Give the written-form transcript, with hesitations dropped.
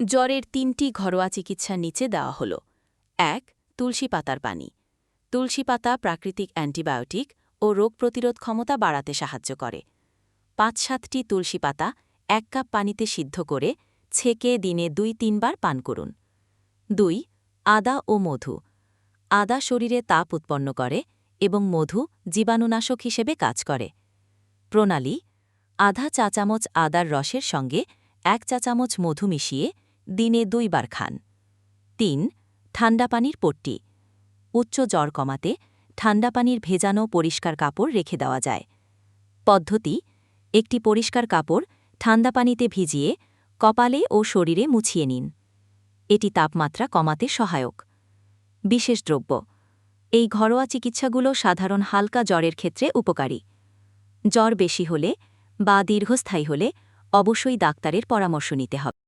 জ্বরের ৩টি ঘরোয়া চিকিৎসার নিচে দেওয়া হল। ১. তুলসী পাতার পানি। তুলসী পাতা প্রাকৃতিক অ্যান্টিবায়োটিক ও রোগ প্রতিরোধ ক্ষমতা বাড়াতে সাহায্য করে। ৫-৭টি তুলসী পাতা ১ কাপ পানিতে সিদ্ধ করে ছেঁকে দিনে ২-৩ বার পান করুন। ২. আদা ও মধু। আদা শরীরে তাপ উৎপন্ন করে এবং মধু জীবাণুনাশক হিসেবে কাজ করে। প্রণালী: আধা চা চামচ আদার রসের সঙ্গে ১ চা চামচ মধু মিশিয়ে দিনে ২ বার খান। ৩. ঠান্ডা পানির পট্টি। উচ্চ জ্বর কমাতে ঠান্ডা পানির ভেজানো পরিষ্কার কাপড় রেখে দেওয়া যায়। পদ্ধতি: একটি পরিষ্কার কাপড় ঠান্ডা পানিতে ভিজিয়ে কপালে ও শরীরে মুছিয়ে নিন। এটি তাপমাত্রা কমাতে সহায়ক। বিশেষ দ্রব্য: এই ঘরোয়া চিকিৎসাগুলো সাধারণ হালকা জ্বরের ক্ষেত্রে উপকারী। জ্বর বেশি হলে বা দীর্ঘস্থায়ী হলে অবশ্যই ডাক্তারের পরামর্শ নিতে হবে।